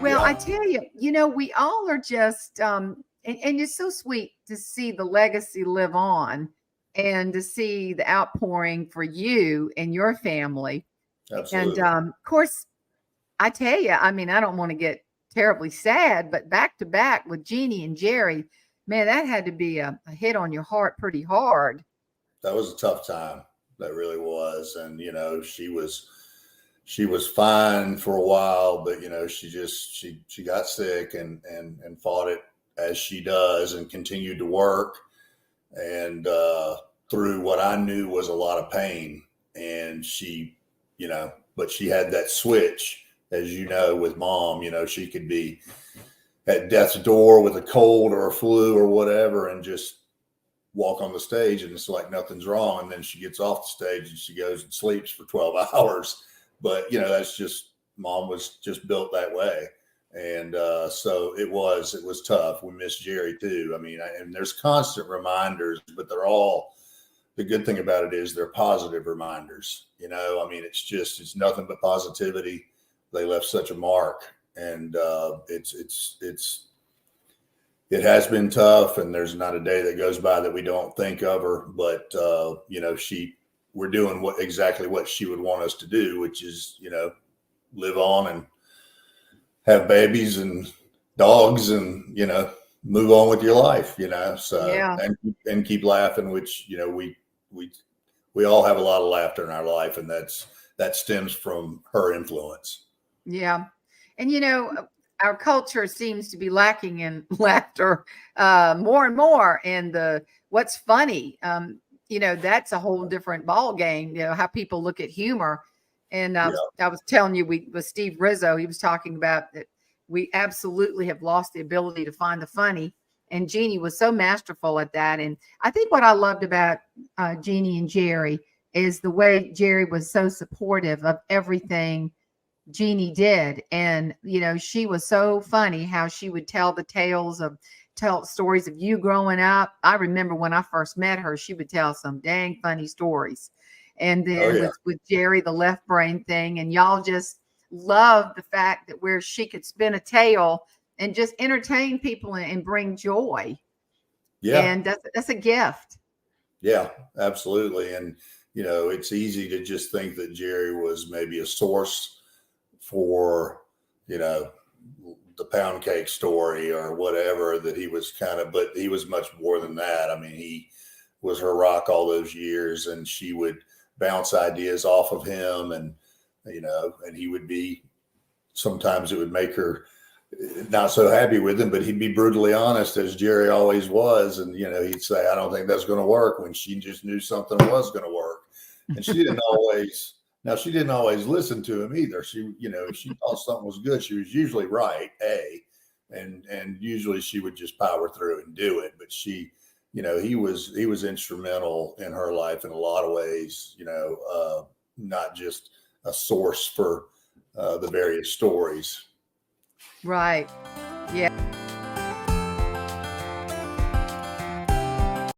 Well, Yeah. I tell you, we all are just, and it's so sweet to see the legacy live on and to see the outpouring for you and your family. And Absolutely. of course, I tell you, I mean, I don't want to get terribly sad, but back to back with Jeannie and Jerry, man, that had to be a hit on your heart pretty hard. That was a tough time. That really was. And, she was fine for a while, but she got sick and fought it as she does and continued to work and through what I knew was a lot of pain. And but she had that switch, as you know, with mom. She could be at death's door with a cold or a flu or whatever, and just walk on the stage and it's like nothing's wrong. And then she gets off the stage and she goes and sleeps for 12 hours. But, that's just, mom was just built that way. And so it was tough. We miss Jerry too. I mean, and there's constant reminders, but the good thing about it is they're positive reminders. I mean, it's nothing but positivity. They left such a mark, and it has been tough, and there's not a day that goes by that we don't think of her. But we're doing exactly what she would want us to do, which is live on and have babies and dogs, and move on with your life. So Yeah. and keep laughing, which we all have a lot of laughter in our life, and that stems from her influence. Yeah. And our culture seems to be lacking in laughter more and more. And what's funny, that's a whole different ball game. How people look at humor. And Yeah. I was telling you, with Steve Rizzo, he was talking about that we absolutely have lost the ability to find the funny. And Jeannie was so masterful at that. And I think what I loved about Jeannie and Jerry is the way Jerry was so supportive of everything Jeannie did. And, she was so funny how she would tell stories of you growing up. I remember when I first met her, she would tell some dang funny stories. And Oh then yeah. with Jerry, the left brain thing, and y'all just loved the fact that where she could spin a tale and just entertain people and bring joy. Yeah. And that's a gift. Yeah, absolutely. And, it's easy to just think that Jerry was maybe a source for, the pound cake story or whatever, that he was but he was much more than that. I mean, he was her rock all those years, and she would bounce ideas off of him, and, and he would be, sometimes it would make her not so happy with him, but he'd be brutally honest, as Jerry always was. And, he'd say, I don't think that's going to work, when she just knew something was going to work. And she didn't always listen to him either. She, if she thought something was good, she was usually right. And usually she would just power through and do it. But he was instrumental in her life in a lot of ways, not just a source for the various stories. Right. Yeah.